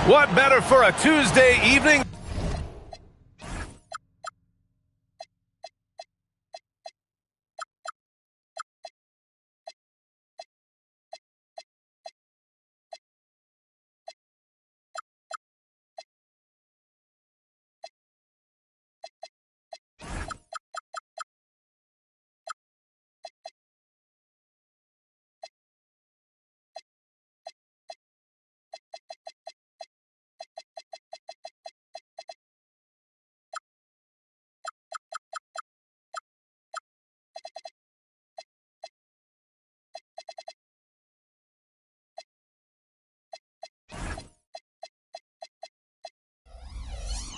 What better for a Tuesday evening?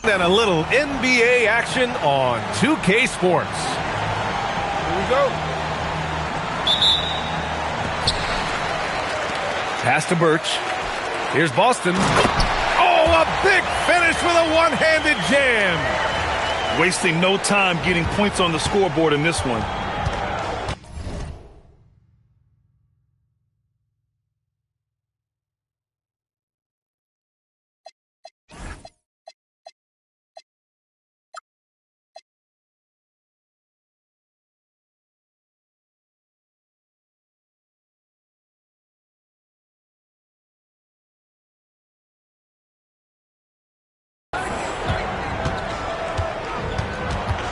And a little NBA action on 2K Sports. Here we go. Pass to Birch. Here's Boston. Oh, a big finish with a one-handed jam. Wasting no time getting points on the scoreboard in this one.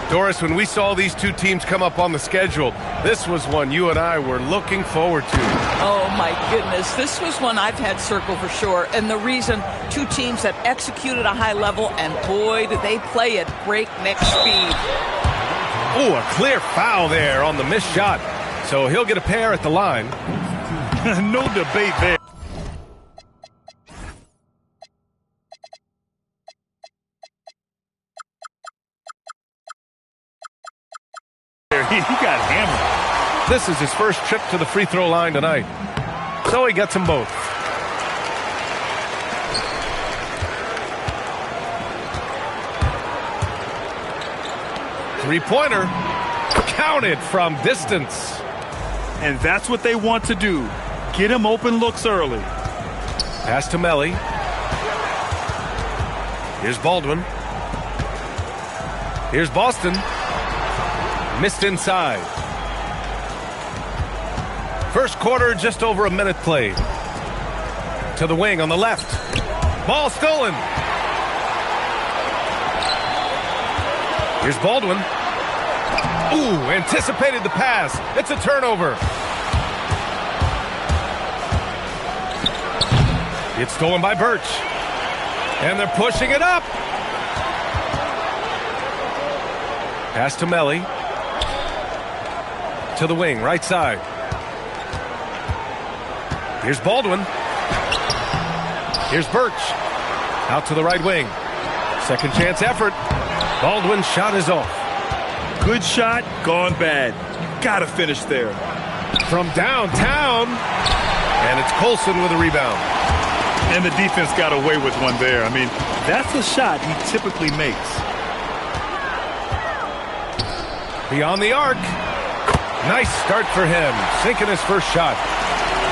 Doris, when we saw these two teams come up on the schedule, this was one you and I were looking forward to. Oh, my goodness. This was one I've had circled for sure. And the reason, two teams that executed a high level, and boy, did they play at breakneck speed. Oh, a clear foul there on the missed shot. So he'll get a pair at the line. No debate there. He got hammered. This is his first trip to the free throw line tonight. So he gets them both. Three-pointer. Counted from distance. And that's what they want to do. Get him open looks early. Pass to Melly. Here's Baldwin. Here's Boston. Missed inside. First quarter, just over a minute played. To the wing on the left. Ball stolen. Here's Baldwin. Ooh, anticipated the pass. It's a turnover. It's stolen by Birch. And they're pushing it up. Pass to Melly. To the wing, right side. Here's Baldwin. Here's Birch. Out to the right wing. Second chance effort. Baldwin's shot is off. Good shot, gone bad. Gotta finish there. From downtown. And it's Colson with a rebound. And the defense got away with one there. I mean, that's a shot he typically makes. Beyond the arc. Nice start for him, sinking his first shot.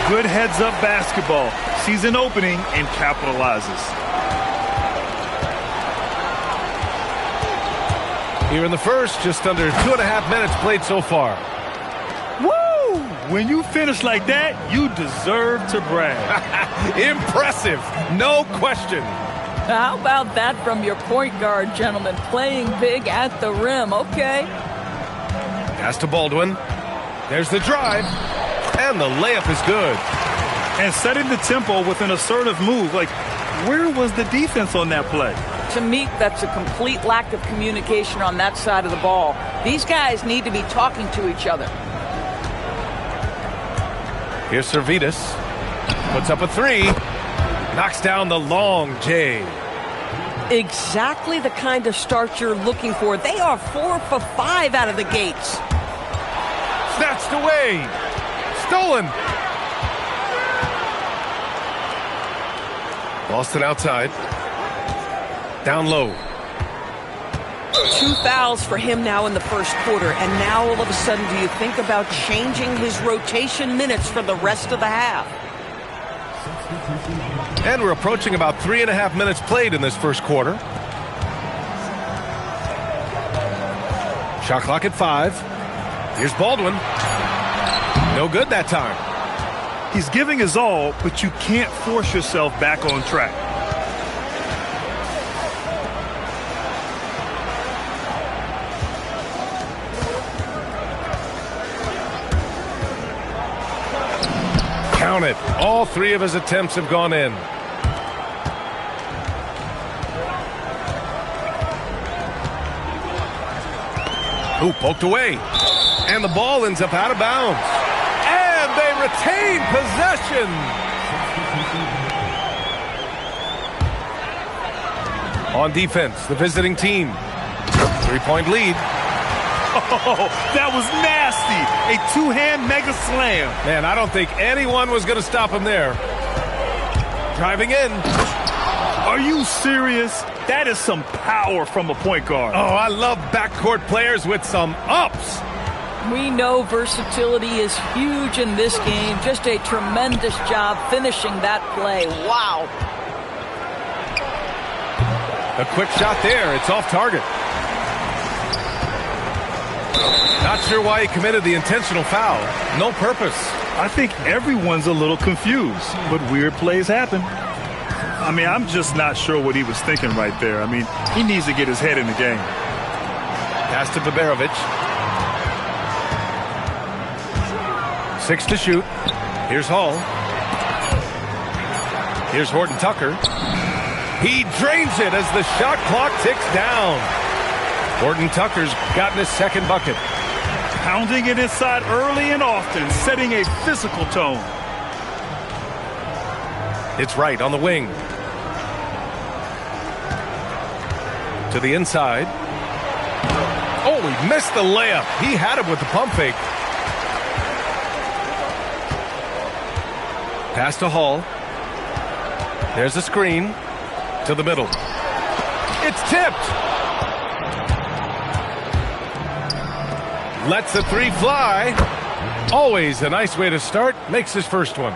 Good heads-up basketball. Sees an opening and capitalizes. Here in the first, just under 2.5 minutes played so far. Woo! When you finish like that, you deserve to brag. Impressive, no question. How about that from your point guard, gentlemen? Playing big at the rim, okay. Pass to Baldwin. There's the drive, and the layup is good. And setting the tempo with an assertive move. Like, where was the defense on that play? To me, that's a complete lack of communication on that side of the ball. These guys need to be talking to each other. Here's Servetus. Puts up a three. Knocks down the long J. Exactly the kind of start you're looking for. They are 4 for 5 out of the gates. Snatched away. Stolen. Boston outside. Down low. 2 fouls for him now in the first quarter. And now all of a sudden, do you think about changing his rotation minutes for the rest of the half? And we're approaching about 3.5 minutes played in this first quarter. Shot clock at 5. Here's Baldwin. No good that time. He's giving his all, but you can't force yourself back on track. Count it. All 3 of his attempts have gone in. Ooh, poked away. And the ball ends up out of bounds. And they retain possession. On defense, the visiting team. 3-point lead. Oh, that was nasty. A 2-hand mega slam. Man, I don't think anyone was going to stop him there. Driving in. Are you serious? That is some power from a point guard. Oh, I love backcourt players with some ups. We know versatility is huge in this game. Just a tremendous job finishing that play. Wow. A quick shot there. It's off target. Not sure why he committed the intentional foul. No purpose. I think everyone's a little confused, but weird plays happen. I mean, I'm just not sure what he was thinking right there. I mean, he needs to get his head in the game. Pass to Baberovic. 6 to shoot. Here's Hall. Here's Horton Tucker. He drains it as the shot clock ticks down. Horton Tucker's gotten his second bucket. Pounding it inside early and often, setting a physical tone. It's right on the wing. To the inside. Oh, he missed the layup. He had it with the pump fake. Pass to Hall. There's a screen. To the middle. It's tipped. Lets the 3 fly. Always a nice way to start. Makes his first one.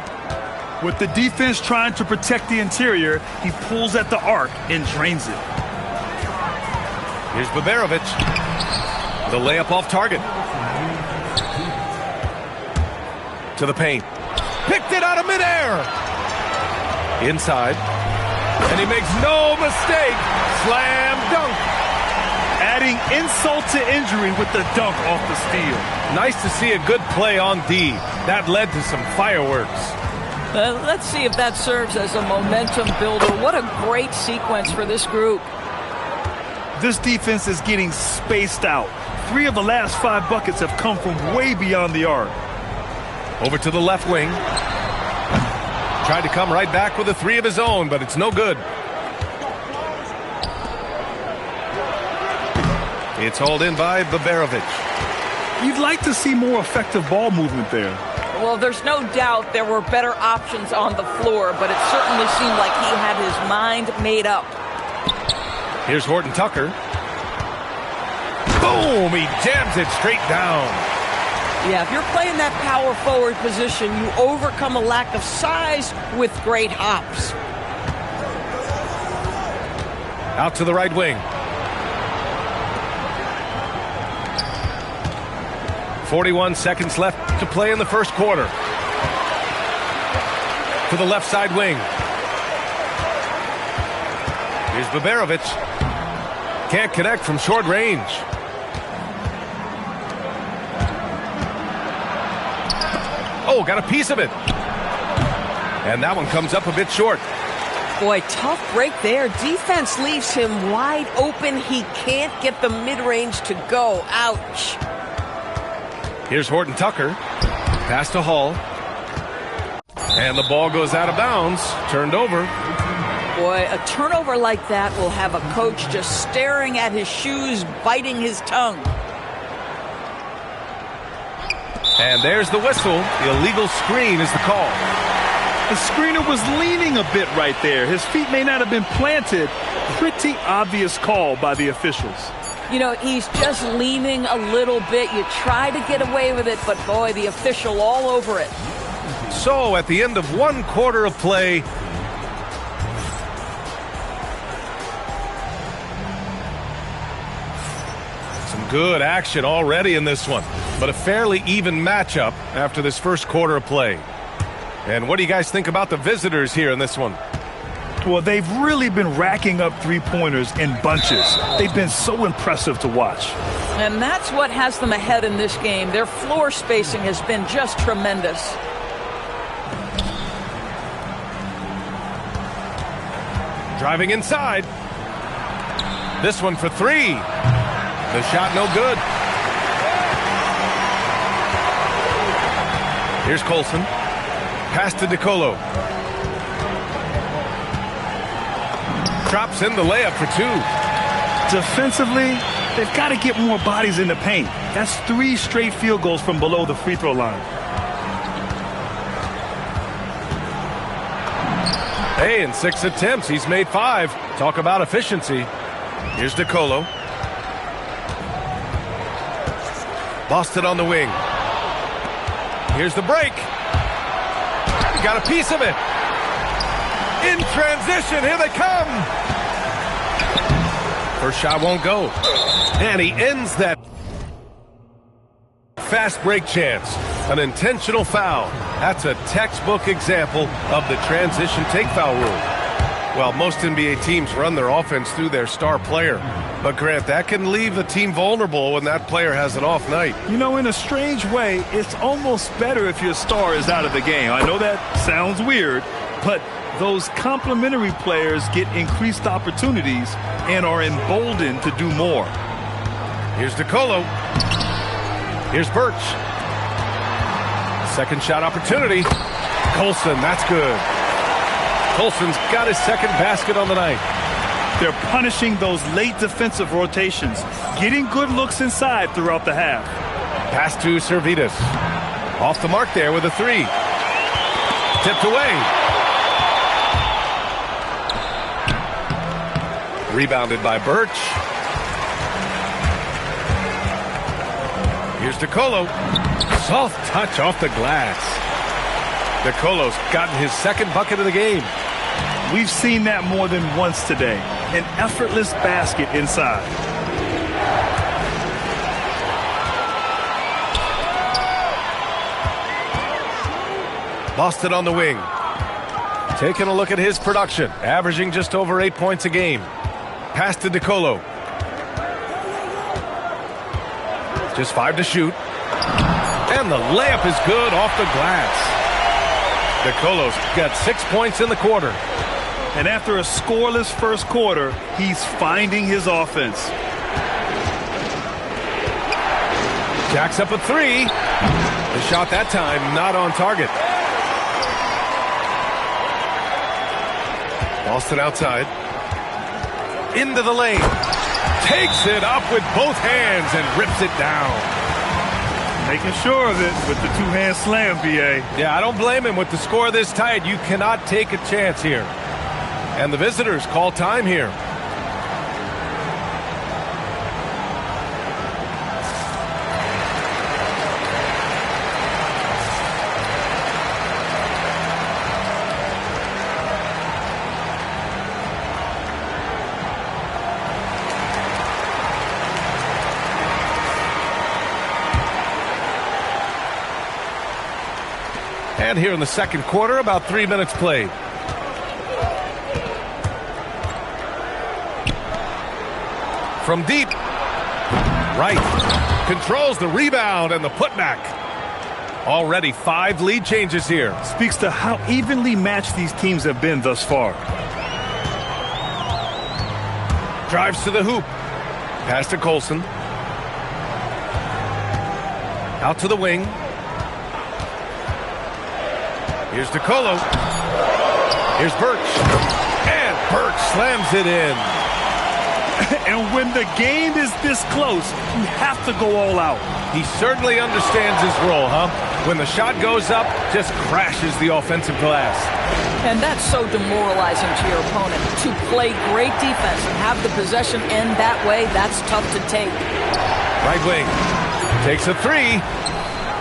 With the defense trying to protect the interior, he pulls at the arc and drains it. Here's Baberovic. The layup off target. To the paint. Picked it out of midair. Inside. And he makes no mistake. Slam dunk. Adding insult to injury with the dunk off the steal. Nice to see a good play on D. That led to some fireworks. Let's see if that serves as a momentum builder. What a great sequence for this group. This defense is getting spaced out. 3 of the last 5 buckets have come from way beyond the arc. Over to the left wing. Tried to come right back with a 3 of his own, but it's no good. It's hauled in by Baberovic. You'd like to see more effective ball movement there. Well, there's no doubt there were better options on the floor, but it certainly seemed like he had his mind made up. Here's Horton Tucker. Boom! He jams it straight down. Yeah, if you're playing that power forward position, you overcome a lack of size with great hops. Out to the right wing. 41 seconds left to play in the first quarter. To the left side wing. Here's Baberovic. Can't connect from short range. Oh, got a piece of it. And that one comes up a bit short. Boy, tough break there. Defense leaves him wide open. He can't get the mid-range to go. Ouch. Here's Horton Tucker. Pass to Hall. And the ball goes out of bounds. Turned over. Boy, a turnover like that will have a coach just staring at his shoes, biting his tongue. And there's the whistle. The illegal screen is the call. The screener was leaning a bit right there. His feet may not have been planted. Pretty obvious call by the officials. You know, he's just leaning a little bit. You try to get away with it, but boy, the official all over it. So at the end of 1 quarter of play, some good action already in this one, but a fairly even matchup after this first quarter of play. And what do you guys think about the visitors here in this one? Well, they've really been racking up three-pointers in bunches. They've been so impressive to watch. And that's what has them ahead in this game. Their floor spacing has been just tremendous. Driving inside. This one for 3. The shot no good. Here's Colson. Pass to DeColo. Drops in the layup for 2. Defensively, they've got to get more bodies in the paint. That's 3 straight field goals from below the free throw line. Hey, in 6 attempts, he's made 5. Talk about efficiency. Here's DeColo. Lost it on the wing. Here's the break. Got a piece of it. In transition, here they come. First shot won't go. And he ends that fast break chance. An intentional foul. That's a textbook example of the transition take foul rule. Well, most NBA teams run their offense through their star player. But, Grant, that can leave a team vulnerable when that player has an off night. You know, in a strange way, it's almost better if your star is out of the game. I know that sounds weird, but those complementary players get increased opportunities and are emboldened to do more. Here's DeColo. Here's Birch. Second shot opportunity. Colson, that's good. Colson's got his second basket on the night. They're punishing those late defensive rotations, getting good looks inside throughout the half. Pass to Servidis. Off the mark there with a 3. Tipped away. Rebounded by Birch. Here's DeColo. Soft touch off the glass. DeColo's gotten his second bucket of the game. We've seen that more than once today. An effortless basket inside. Lost it on the wing. Taking a look at his production. Averaging just over 8 points a game. Pass to DeColo. Just 5 to shoot. And the layup is good off the glass. DeColo's got 6 points in the quarter. And after a scoreless first quarter, he's finding his offense. Jacks up a 3. The shot that time not on target. Lost it outside. Into the lane. Takes it up with both hands and rips it down. Making sure of it with the two-hand slam, B.A. Yeah, I don't blame him. With the score this tight, you cannot take a chance here. And the visitors call time here. And here in the second quarter, about 3 minutes played. From deep. Right. Controls the rebound and the putback. Already 5 lead changes here. Speaks to how evenly matched these teams have been thus far. Drives to the hoop. Pass to Colson. Out to the wing. Here's DeColo. Here's Birch. And Birch slams it in. And when the game is this close, you have to go all out. He certainly understands his role, huh? When the shot goes up, just crashes the offensive glass. And that's so demoralizing to your opponent. To play great defense and have the possession end that way, that's tough to take. Right wing. Takes a 3.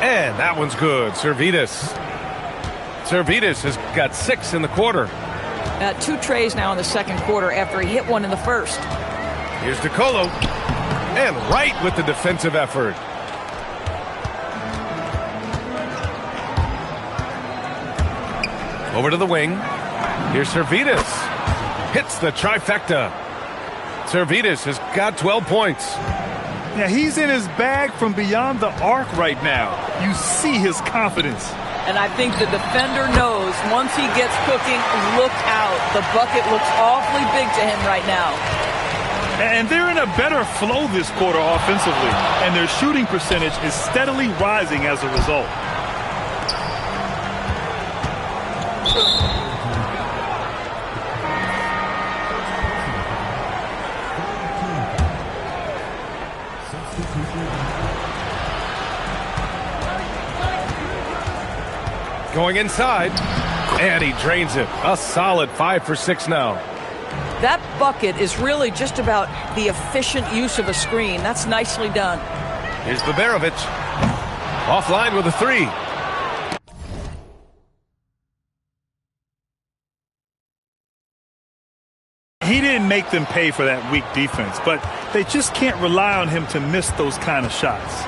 And that one's good. Servidis. Zalgiris has got 6 in the quarter. 2 trays now in the second quarter after he hit one in the first. Here's DeColo. And right with the defensive effort. Over to the wing. Here's Zalgiris. Hits the trifecta. Zalgiris has got 12 points. Yeah, he's in his bag from beyond the arc right now. You see his confidence. And I think the defender knows once he gets cooking, look out. The bucket looks awfully big to him right now. And they're in a better flow this quarter offensively. And their shooting percentage is steadily rising as a result. Going inside, and he drains it. A solid 5 for 6 now. That bucket is really just about the efficient use of a screen. That's nicely done. Here's Baberovic. Offline with a 3. He didn't make them pay for that weak defense, but they just can't rely on him to miss those kind of shots.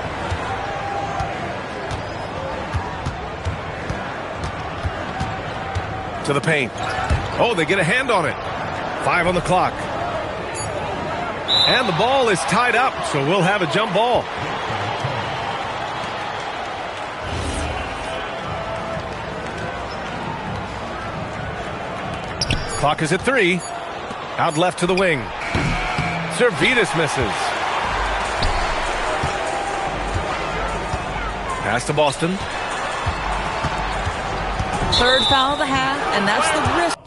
To the paint. Oh, they get a hand on it. 5 on the clock. And the ball is tied up, so we'll have a jump ball. Clock is at 3. Out left to the wing. Zalgiris misses. Pass to Boston. Third foul of the half, and that's the risk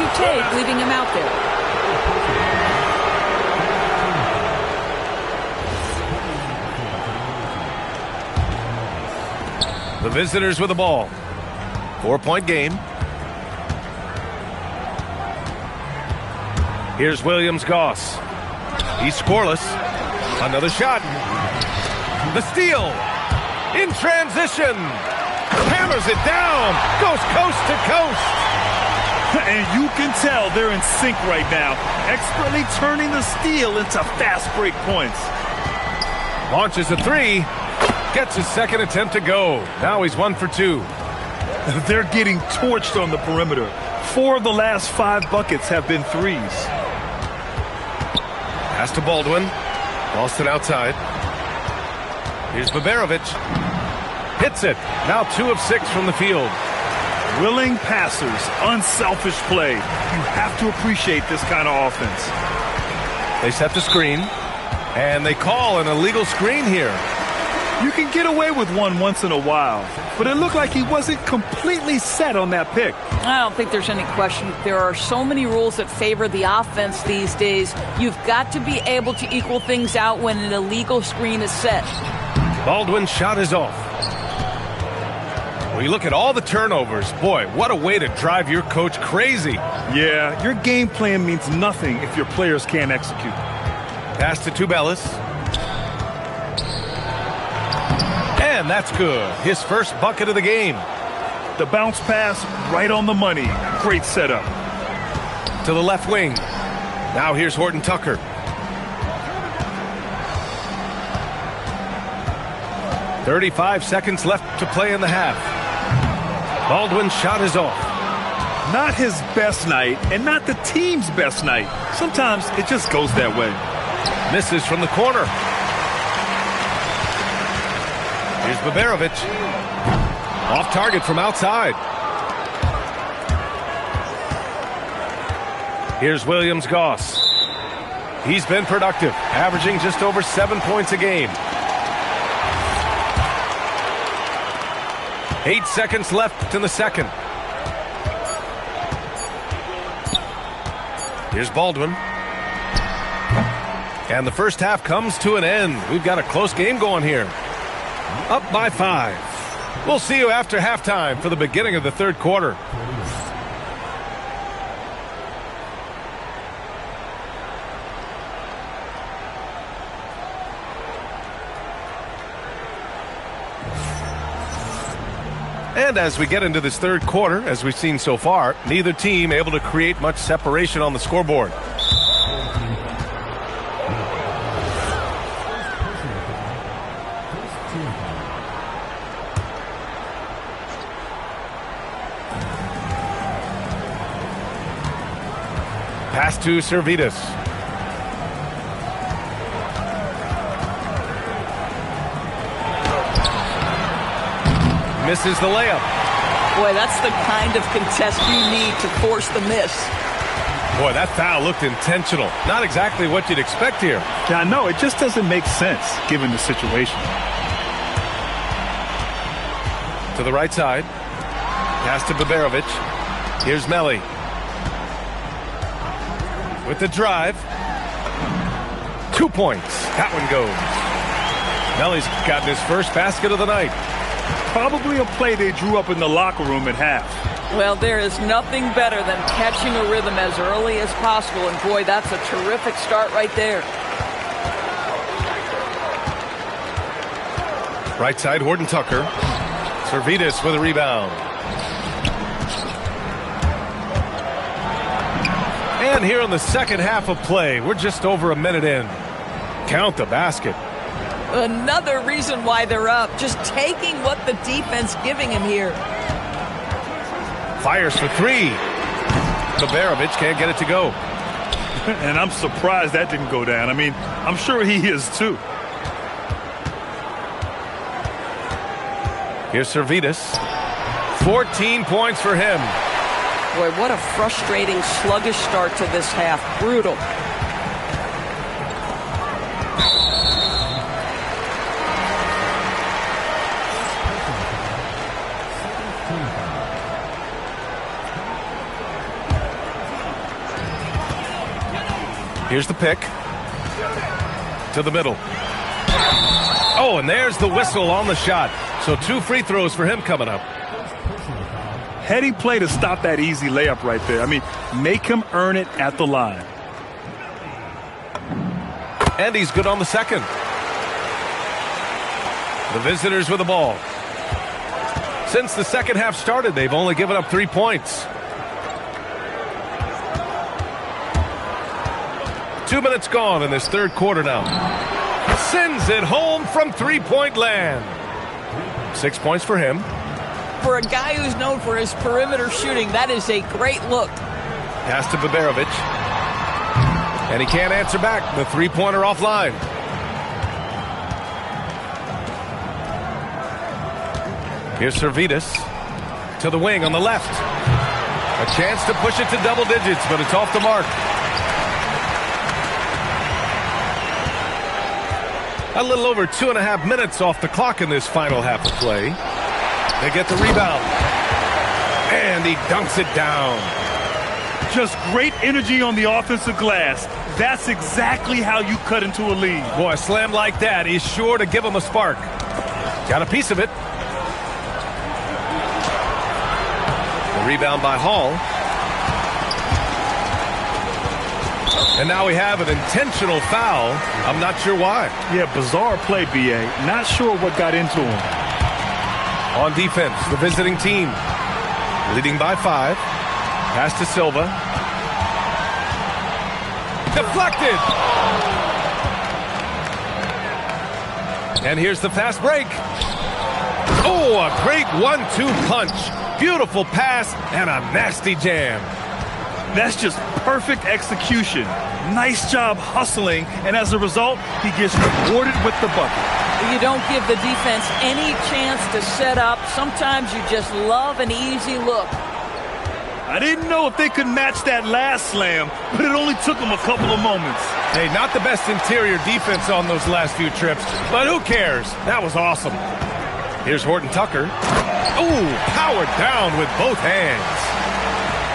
you take leaving him out there. The visitors with the ball. 4-point game. Here's Williams-Goss. He's scoreless. Another shot. The steal. In transition. Hammers it down. Goes coast to coast. And you can tell they're in sync right now. Expertly turning the steal into fast break points. Launches a 3. Gets his second attempt to go. Now he's 1 for 2. They're getting torched on the perimeter. 4 of the last 5 buckets have been threes. Pass to Baldwin. Boston outside. Here's Baberovic. Hits it. Now 2 of 6 from the field. Willing passers, unselfish play. You have to appreciate this kind of offense. They set the screen, and they call an illegal screen here. You can get away with one once in a while, but it looked like he wasn't completely set on that pick. I don't think there's any question. There are so many rules that favor the offense these days. You've got to be able to equal things out when an illegal screen is set. Baldwin's shot is off. Well, you look at all the turnovers. Boy, what a way to drive your coach crazy. Yeah, your game plan means nothing if your players can't execute. Pass to Tubelis. And that's good. His first bucket of the game. The bounce pass right on the money. Great setup. To the left wing. Now here's Horton Tucker. "35 seconds left to play in the half. Baldwin's shot is off. Not his best night and not the team's best night. Sometimes it just goes that way. Misses from the corner. Here's Baberovic. Off target from outside. Here's Williams-Goss. He's been productive, averaging just over 7 points a game. 8 seconds left in the second. Here's Baldwin. And the first half comes to an end. We've got a close game going here. Up by 5. We'll see you after halftime for the beginning of the third quarter. And as we get into this third quarter, as we've seen so far, neither team able to create much separation on the scoreboard. Pass to Servidis. Misses the layup. Boy, that's the kind of contest you need to force the miss. Boy, that foul looked intentional. Not exactly what you'd expect here. Yeah, I know. It just doesn't make sense given the situation. To the right side. Pass to Baberovic. Here's Melli. With the drive. 2 points. That one goes. Melli's gotten his first basket of the night. Probably a play they drew up in the locker room at half. Well, there is nothing better than catching a rhythm as early as possible. And, boy, that's a terrific start right there. Right side, Horton Tucker. Servidis with a rebound. And here in the second half of play, we're just over a minute in. Count the basket. Another reason why they're up. Just taking what the defense giving him here. Fires for three. Baberovic can't get it to go. And I'm surprised that didn't go down. I mean, I'm sure he is too. Here's Servidis. 14 points for him. Boy, what a frustrating, sluggish start to this half. Brutal. Here's the pick. To the middle. Oh, and there's the whistle on the shot. So 2 free throws for him coming up. Heady play to stop that easy layup right there. I mean, make him earn it at the line. And he's good on the second. The visitors with the ball. Since the second half started, they've only given up 3 points. 2 minutes gone in this third quarter now. Sends it home from three-point land. 6 points for him. For a guy who's known for his perimeter shooting, that is a great look. Pass to Baberovic. And he can't answer back. The three-pointer offline. Here's Servidis. To the wing on the left. A chance to push it to double digits, but it's off the mark. A little over 2.5 minutes off the clock in this final half of play. They get the rebound. And he dunks it down. Just great energy on the offensive glass. That's exactly how you cut into a lead. Boy, a slam like that is sure to give him a spark. Got a piece of it. The rebound by Hall. And now we have an intentional foul. I'm not sure why. Yeah, bizarre play, B.A. Not sure what got into him. On defense, the visiting team. Leading by 5. Pass to Silva. Deflected. And here's the fast break. Oh, a great 1-2 punch. Beautiful pass and a nasty jam. That's just perfect execution. Nice job hustling, and as a result, he gets rewarded with the bucket. You don't give the defense any chance to set up. Sometimes you just love an easy look. I didn't know if they could match that last slam, but it only took them a couple of moments. Hey, not the best interior defense on those last few trips, but who cares? That was awesome. Here's Horton Tucker. Ooh, powered down with both hands.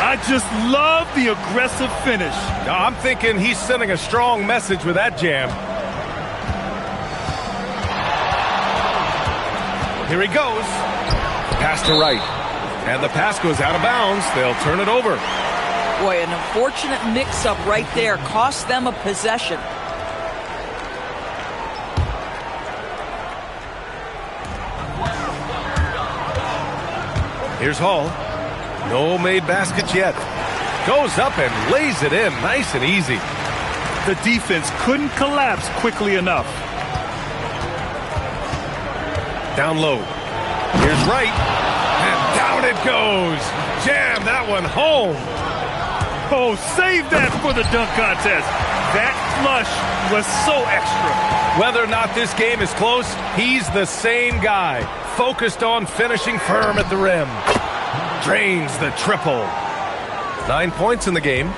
I just love the aggressive finish. Now, I'm thinking he's sending a strong message with that jam. Here he goes. Pass to right. And the pass goes out of bounds. They'll turn it over. Boy, an unfortunate mix-up right there cost them a possession. Here's Hall. No made baskets yet. Goes up and lays it in nice and easy. The defense couldn't collapse quickly enough. Down low. Here's Wright. And down it goes. Jam that one home. Oh, save that for the dunk contest. That flush was so extra. Whether or not this game is close, he's the same guy. Focused on finishing firm at the rim. Drains the triple. 9 points in the game.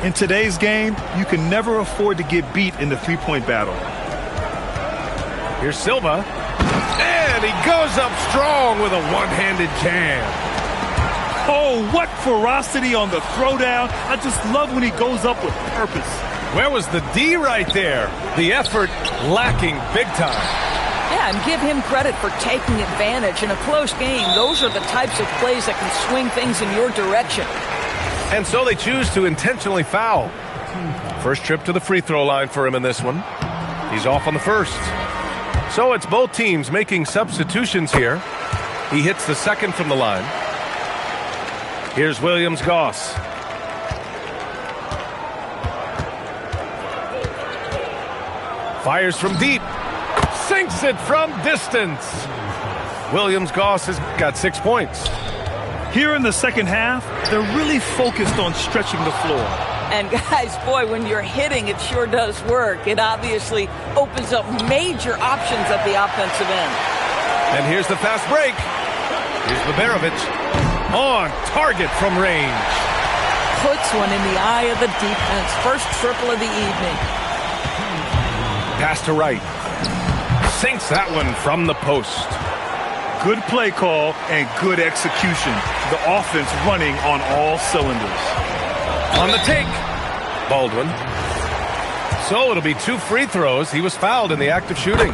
In today's game, you can never afford to get beat in the three-point battle. Here's Silva. And he goes up strong with a one-handed jam. Oh, what ferocity on the throwdown. I just love when he goes up with purpose. Where was the D right there? The effort lacking big time. Yeah, and give him credit for taking advantage in a close game. Those are the types of plays that can swing things in your direction. And so they choose to intentionally foul. First trip to the free throw line for him in this one. He's off on the first. So it's both teams making substitutions here. He hits the second from the line. Here's Williams-Goss. Fires from deep. Sinks it from distance. Williams-Goss has got 6 points. Here in the second half, they're really focused on stretching the floor. And guys, boy, when you're hitting, it sure does work. It obviously opens up major options at the offensive end. And here's the fast break. Here's Baberovic. On target from range. Puts one in the eye of the defense. First triple of the evening. Pass to Wright. Sinks that one from the post. Good play call and good execution. The offense running on all cylinders. On the take. Baldwin. So it'll be 2 free throws. He was fouled in the act of shooting.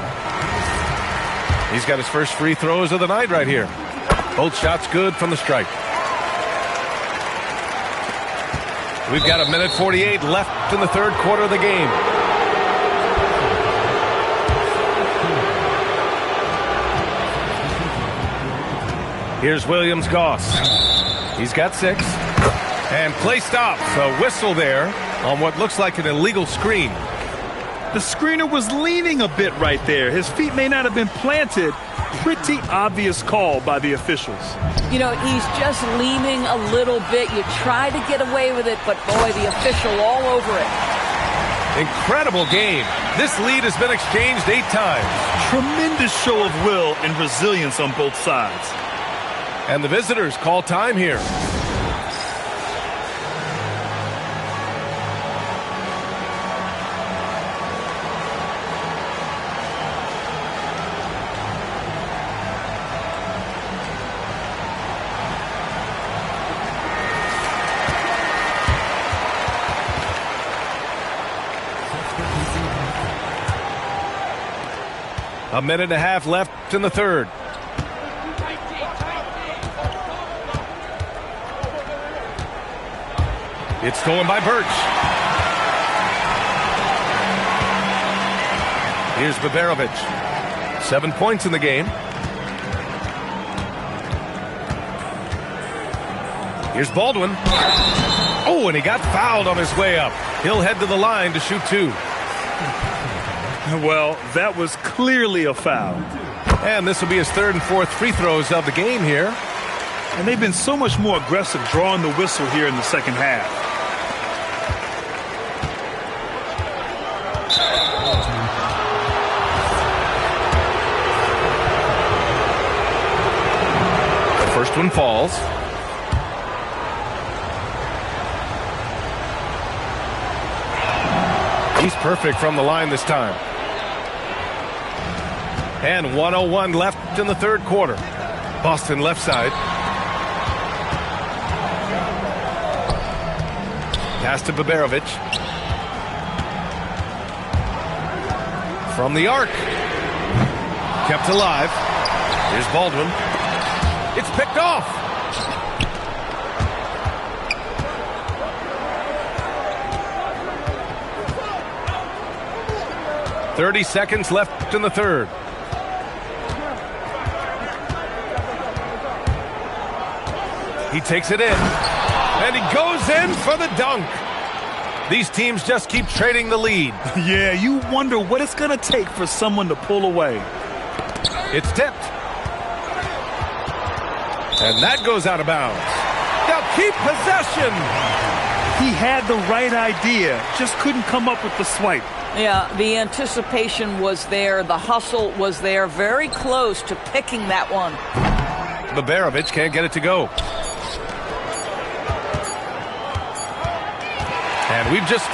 He's got his first free throws of the night right here. Both shots good from the stripe. We've got 1:48 left in the third quarter of the game. Here's Williams-Goss. He's got 6. And play stops. A whistle there on what looks like an illegal screen. The screener was leaning a bit right there. His feet may not have been planted. Pretty obvious call by the officials. You know, he's just leaning a little bit. You try to get away with it, but boy, the official all over it. Incredible game. This lead has been exchanged 8 times. Tremendous show of will and resilience on both sides. And the visitors call time here. A minute and a half left in the third. It's stolen by Birch. Here's Baberovic. 7 points in the game. Here's Baldwin. Oh, and he got fouled on his way up. He'll head to the line to shoot 2. Well, that was clearly a foul. And this will be his 3rd and 4th free throws of the game here. And they've been so much more aggressive drawing the whistle here in the second half. The first one falls. He's perfect from the line this time. And 1:01 left in the third quarter. Boston left side. Pass to Baberovic. From the arc. Kept alive. Here's Baldwin. It's picked off. .30 seconds left in the third. He takes it in, and he goes in for the dunk. These teams just keep trading the lead. Yeah, you wonder what it's going to take for someone to pull away. It's tipped. And that goes out of bounds. They'll keep possession. He had the right idea, just couldn't come up with the swipe. Yeah, the anticipation was there. The hustle was there. Very close to picking that one. Baberovic can't get it to go. And we've just